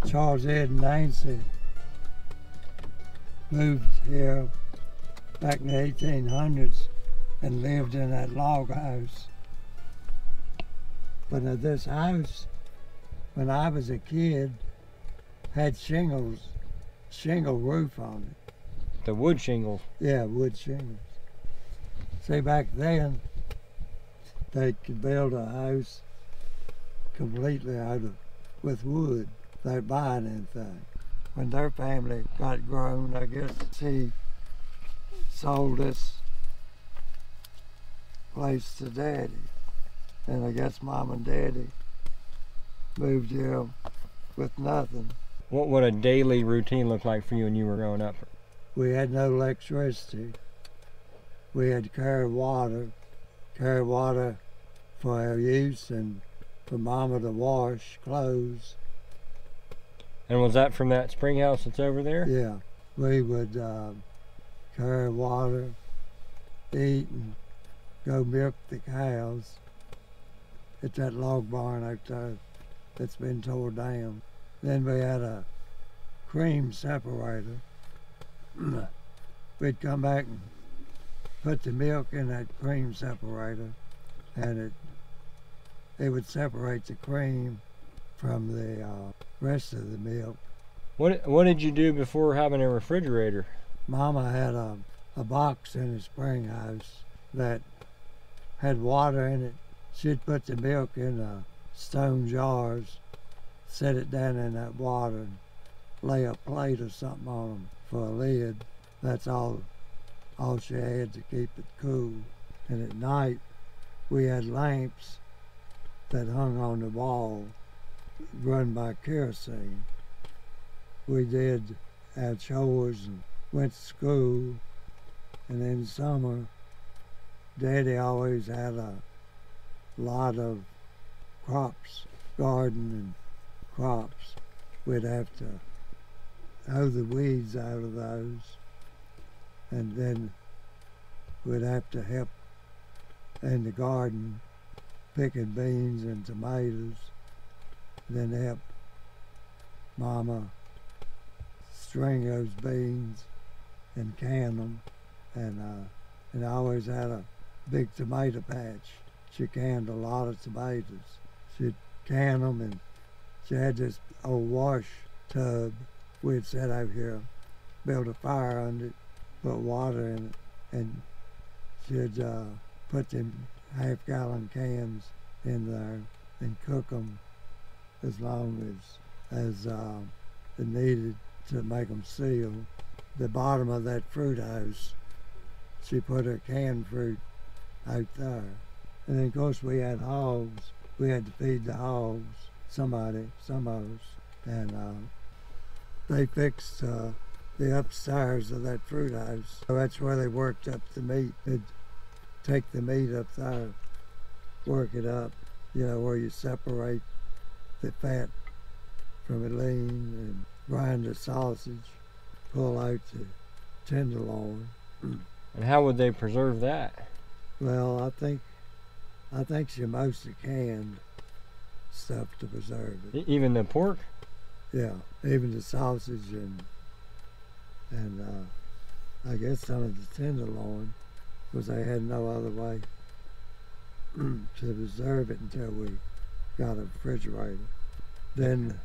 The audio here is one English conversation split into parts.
Charles, Ed, and Nancy moved here back in the 1800s and lived in that log house. But this house, when I was a kid, had shingle roof on it. The wood shingles? Yeah, wood shingles. See, back then, they could build a house completely with wood. They'd buy anything. When their family got grown, I guess he sold this place to Daddy. And I guess Mom and Daddy moved here with nothing. What would a daily routine look like for you when you were growing up? We had no electricity. We had to carry water for our use and for Mama to wash clothes. And was that from that spring house that's over there? Yeah, we would carry water, eat, and go milk the cows at that log barn out there that's been tore down. Then we had a cream separator. We'd come back and put the milk in that cream separator, and it would separate the cream from the rest of the milk. What did you do before having a refrigerator? Mama had a box in the spring house that had water in it. She'd put the milk in stone jars, set it down in that water, and lay a plate or something on them for a lid. That's all she had to keep it cool. And at night, we had lamps that hung on the wall, run by kerosene. We did our chores and went to school, and in summer, Daddy always had a lot of crops, garden and crops. We'd have to hoe the weeds out of those, and then we'd have to help in the garden picking beans and tomatoes, then help Mama string those beans and can them, and I always had a big tomato patch. She canned a lot of tomatoes. She'd can them, and she had this old wash tub we'd set out here, build a fire under it, put water in it, and she'd put them half-gallon cans in there and cook them as long as it needed to make them seal. The bottom of that fruit house, she put her canned fruit out there. And then of course we had hogs. We had to feed the hogs, some of us. And they fixed the upstairs of that fruit house. So that's where they worked up the meat. They'd take the meat up there, work it up, where you separate the fat from the lean, and grind the sausage, pull out the tenderloin. And how would they preserve that? Well, I think she mostly canned stuff to preserve it. Even the pork? Yeah, even the sausage and I guess some of the tenderloin, because they had no other way to preserve it until we got a refrigerator. Then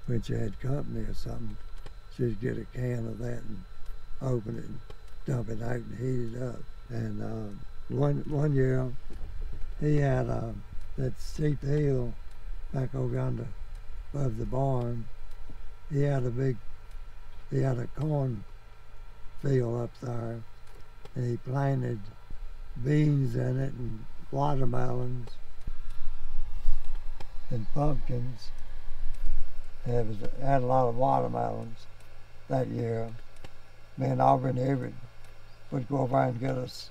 when she had company or something, she'd get a can of that and open it and dump it out and heat it up. And one year, he had that steep hill back over yonder above the barn. He had a corn field up there, and he planted beans in it and watermelons and pumpkins. And it had a lot of watermelons that year. Me and Aubrey and Everett would go over and get us,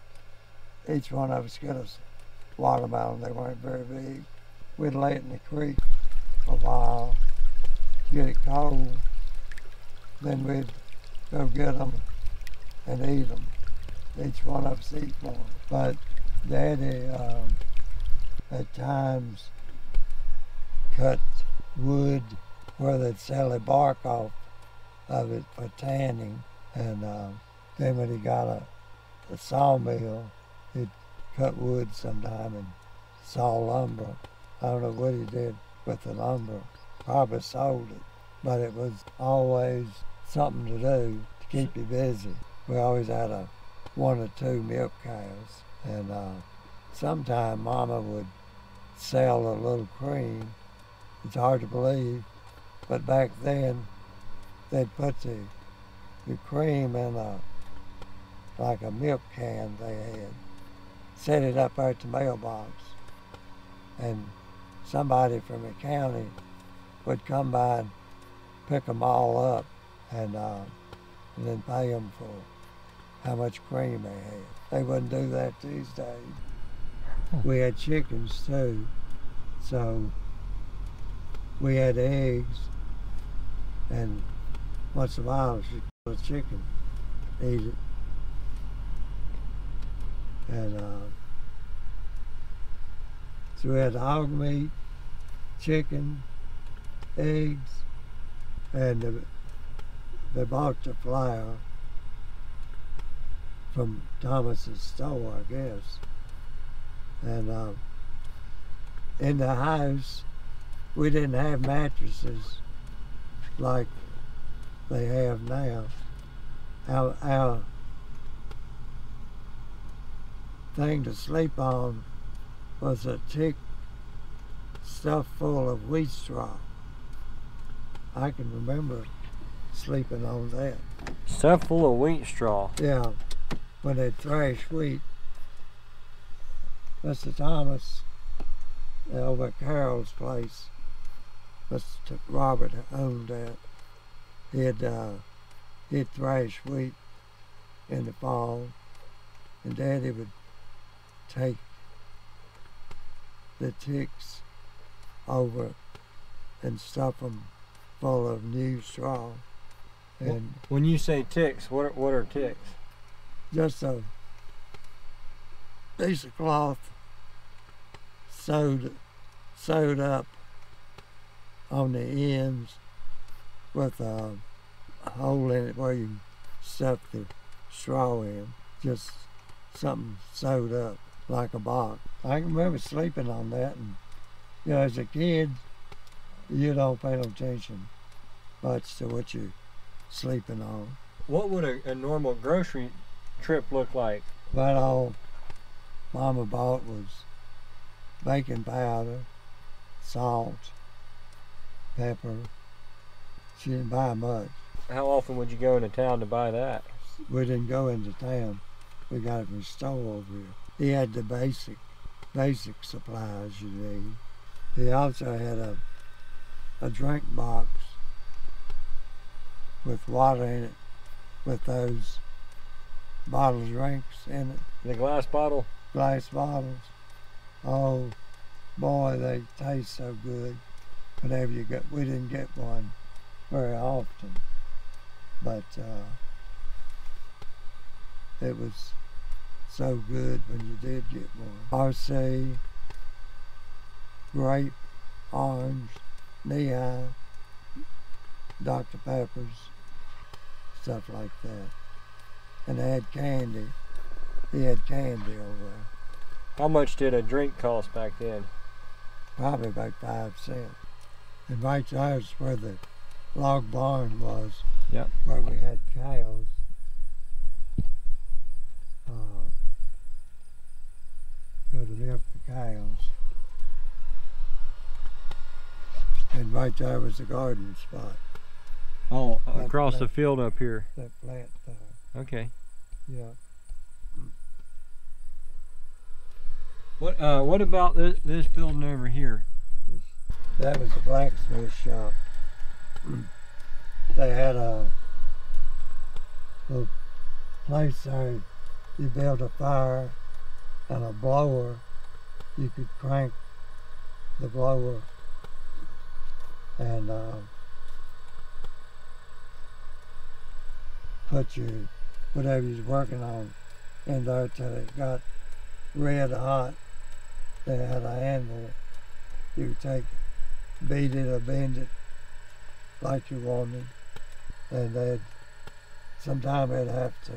each one of us get us watermelon. They weren't very big. We'd lay it in the creek a while, get it cold, then we'd go get them and eat them. Each one of us eat one. But Daddy at times cut wood where they'd sell the bark off of it for tanning. And then when he got a sawmill, he'd cut wood sometime and saw lumber. I don't know what he did with the lumber. Probably sold it. But it was always something to do to keep you busy. We always had one or two milk cows. And sometime Mama would sell a little cream. It's hard to believe, but back then they'd put the cream in like a milk can they had, set it up there at the mailbox, and somebody from the county would come by and pick them all up and then pay them for how much cream they had. They wouldn't do that these days. We had chickens too, so we had eggs, and once in a while she'd kill a chicken, eat it. And so we had hog meat, chicken, eggs, and they bought the flour from Thomas's store, I guess. And in the house, we didn't have mattresses like they have now. Our thing to sleep on was a tick stuffed full of wheat straw. I can remember sleeping on that. Stuffed full of wheat straw? Yeah, when they thrash wheat. Mr. Thomas, over at Carol's place, Mr. Robert owned that. He'd thrash wheat in the fall, and Daddy would take the ticks over and stuff them full of new straw. And when you say ticks, what are ticks? Just a piece of cloth sewed up on the ends with a hole in it where you stuff the straw in. Just something sewed up like a box. I can remember sleeping on that, and as a kid, you don't pay no attention much to what you're sleeping on. What would a normal grocery trip look like? About all Mama bought was baking powder, salt, pepper. She didn't buy much. How often would you go into town to buy that? We didn't go into town. We got it from the store over here. He had the basic supplies you need. He also had a drink box with water in it, with those bottle drinks in it. The glass bottle? Glass bottles. Oh boy, they taste so good. Whenever you get, we didn't get one very often, but it was so good when you did get one. RC, grape, orange, Knee-High, Dr. Peppers, stuff like that. And they had candy. He had candy over there. How much did a drink cost back then? Probably about 5 cents. And right there's where the log barn was. Yep. Where we had cows. Go to milk the cows. And right there was the garden spot. Oh, across the field up here. That plant there. Okay. Yeah. What about this building over here? That was the blacksmith shop. They had a little place there. You built a fire and a blower. You could crank the blower and put whatever you was working on in there till it got red hot. They had a handle. You could beat it or bend it like you wanted. And sometimes they'd have to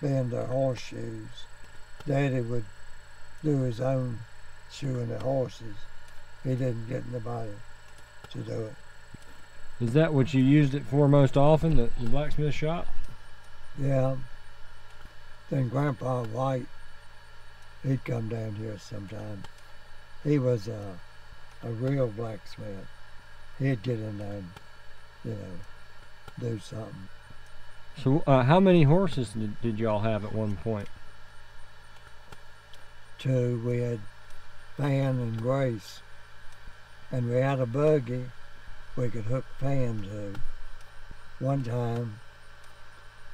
bend their horseshoes. Daddy would do his own shoeing the horses. He didn't get nobody to do it. Is that what you used it for most often, the blacksmith shop? Yeah. Then Grandpa White, he'd come down here sometime. He was a real blacksmith. He'd get in there and, do something. So how many horses did y'all have at one point? 2. We had Fan and Grace. And we had a buggy we could hook Fan to. One time,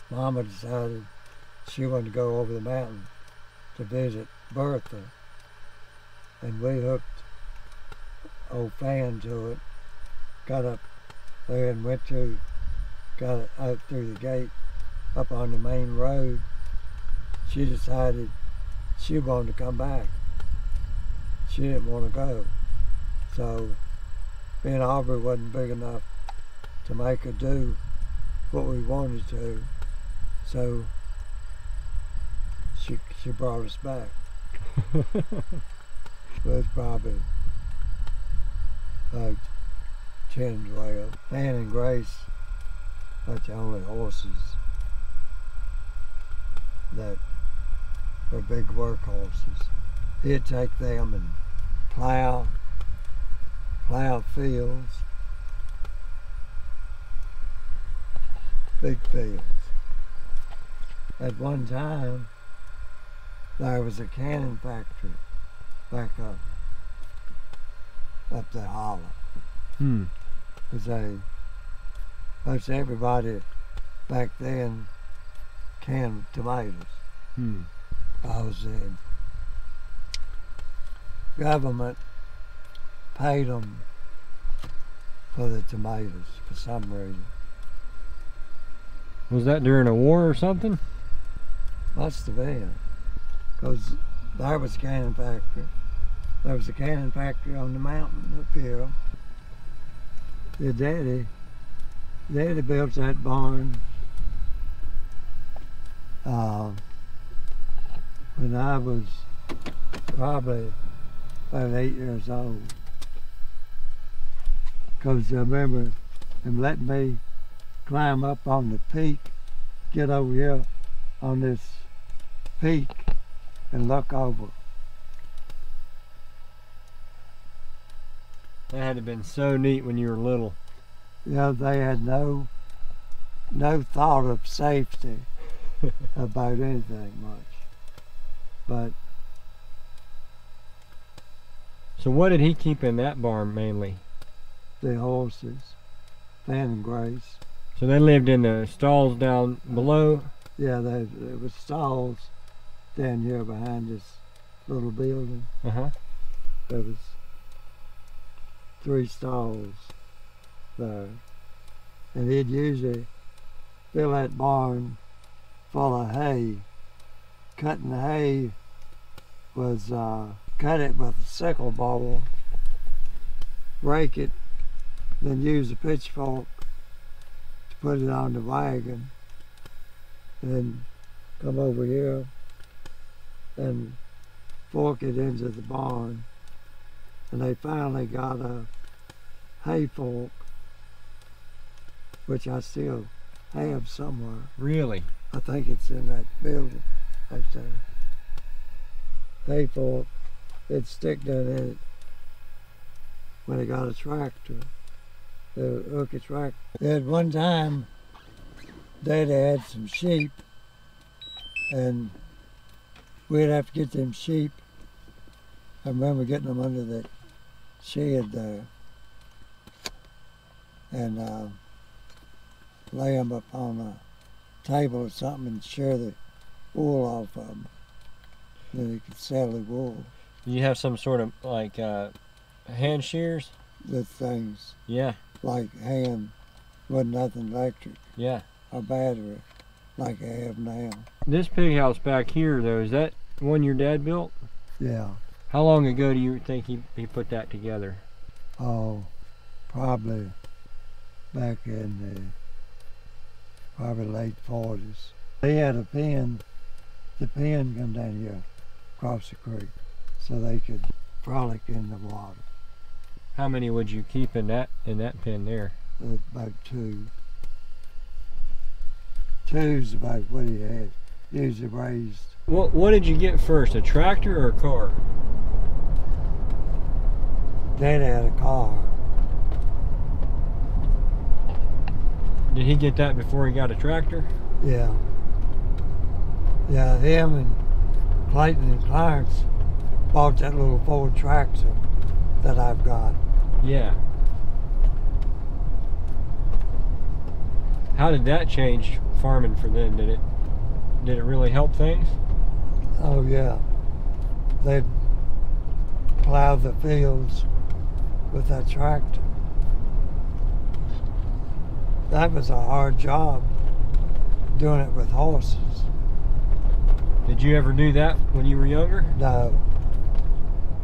Mama decided she wanted to go over the mountain to visit Bertha. And we hooked old Fan to it, got up there and got it out through the gate up on the main road. She decided she wanted to come back. She didn't want to go. So me and Aubrey wasn't big enough to make her do what we wanted to. So she brought us back. It was probably like 10, 12. Fan and Grace, that's the only horses that were big work horses. He'd take them and plow fields, big fields. At one time, there was a cannon factory back up the hollow. Because most everybody back then canned tomatoes. Because the government paid them for the tomatoes for some reason. Was that during a war or something? Must have been. Because there was a cannon factory. There was a cannon factory on the mountain up here. Your daddy built that barn when I was probably about 8 years old. Because I remember him letting me climb up on the peak, get over here on this peak and look over. That had to have been so neat when you were little. They had no thought of safety about anything much. But so what did he keep in that barn mainly? The horses, Fan and Grace. So they lived in the stalls down below? Yeah, there was stalls down here behind this little building. There was 3 stalls there. And he'd usually fill that barn full of hay. Cutting the hay was cut it with a sickle bowl, rake it, then use a pitchfork to put it on the wagon, and then come over here and fork it into the barn. And they finally got a hay fork, which I still have somewhere. Really? I think it's in that building right there. Hay fork, they'd stick down in it when they got a tractor. They would hook a tractor. At one time, Daddy had some sheep, and we'd have to get them sheep. I remember getting them under the shed there and lay them up on a table or something and shear the wool off of them. Then you could sell the wool. You have some sort of like hand shears? The things. Yeah. Like hand, wasn't nothing electric. Yeah. Or battery, like I have now. This pig house back here though, is that one your dad built? Yeah. How long ago do you think he put that together? Oh, probably back in the probably late 40s. They had a pen, the pen come down here across the creek so they could frolic in the water. How many would you keep in that pen there? About two. Two's about what he had, usually raised. What did you get first, a tractor or a car? Dad had a car. Did he get that before he got a tractor? Yeah. Yeah, him and Clayton and Clarence bought that little Ford tractor that I've got. Yeah. How did that change farming for them? Did it really help things? Oh yeah. They'd plow the fields with that tractor. That was a hard job, doing it with horses. Did you ever do that when you were younger? No,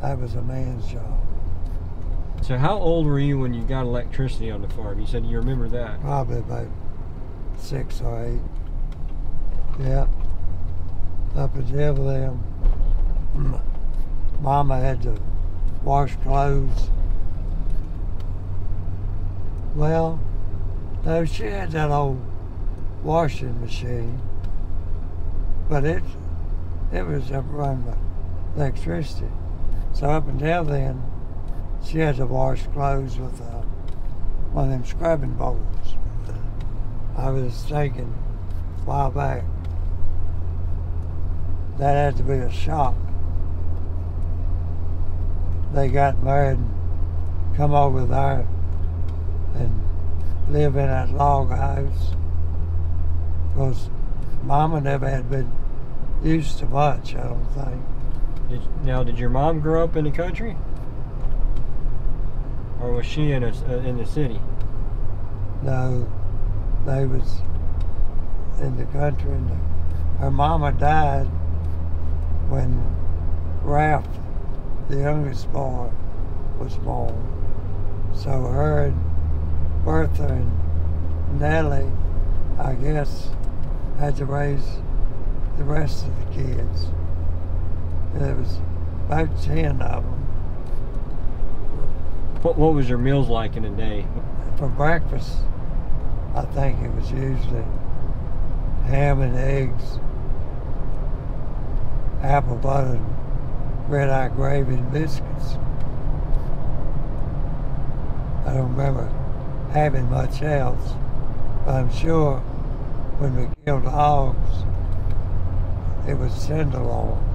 that was a man's job. So how old were you when you got electricity on the farm? You said you remember that. Probably about 6 or 8. Yeah. Up until then, Mama had to wash clothes. Well, no, she had that old washing machine, but it was run by electricity. So up until then, she had to wash clothes with one of them scrubbing bowls. I was thinking a while back, that had to be a shock. They got married and come over there and live in that log house. Because Mama never had been used to much, I don't think. Did your mom grow up in the country? Or was she in the city? No, they was in the country. And her mama died when Ralph, the youngest boy, was born. So her and Bertha and Nellie, I guess, had to raise the rest of the kids. And there was about 10 of them. What was your meals like in a day? For breakfast, I think it was usually ham and eggs, apple butter, and red-eye gravy and biscuits. I don't remember having much else, but I'm sure when we killed hogs, it was tenderloin.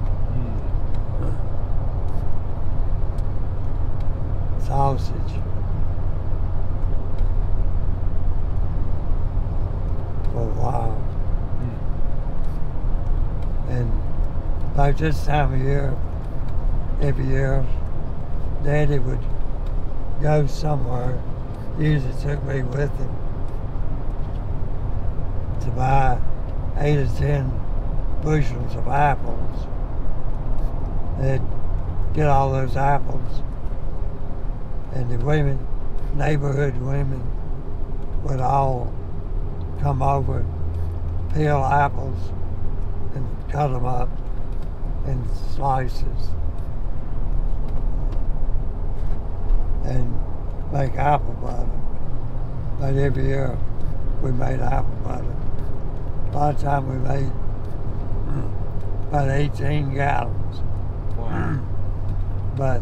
Sausage. For a while. And like this time of year, every year, Daddy would go somewhere. He usually took me with him to buy 8 or 10 bushels of apples. They'd get all those apples, and the women, neighborhood women, would all come over, peel apples, and cut them up in slices, and make apple butter. But every year we made apple butter. A lot of times we made about 18 gallons. Wow. But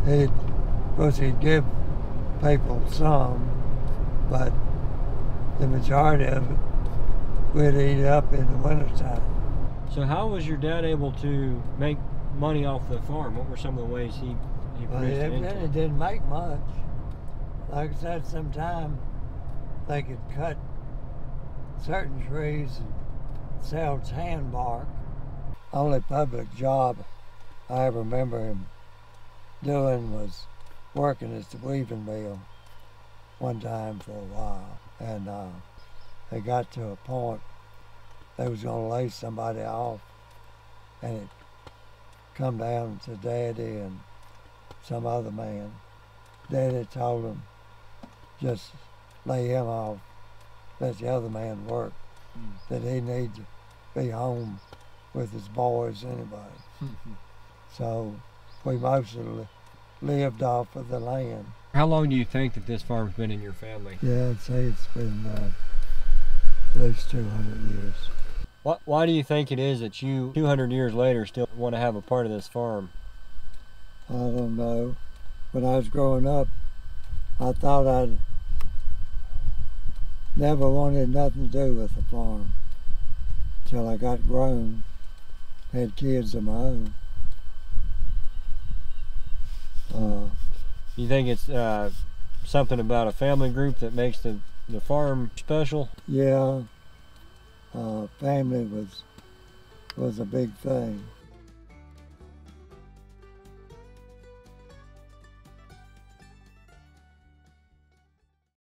of course he'd give people some, but the majority of it we'd eat up in the wintertime. So how was your dad able to make money off the farm? What were some of the ways he Well, produced it income? didn't make much. Like I said, sometime they could cut certain trees and sell tan bark. Only public job I ever remember him doing was working at the weaving mill one time for a while. And they got to a point they was going to lay somebody off, and it come down to Daddy and some other man, Daddy told him, just lay him off, let the other man work, that he needed to be home with his boys anyway. So we mostly lived off of the land. How long do you think that this farm's been in your family? Yeah, I'd say it's been at least 200 years. Why do you think it is that you, 200 years later, still want to have a part of this farm? I don't know. When I was growing up, I thought I'd never wanted nothing to do with the farm till I got grown, had kids of my own. You think it's something about a family group that makes the farm special? Yeah, family was a big thing.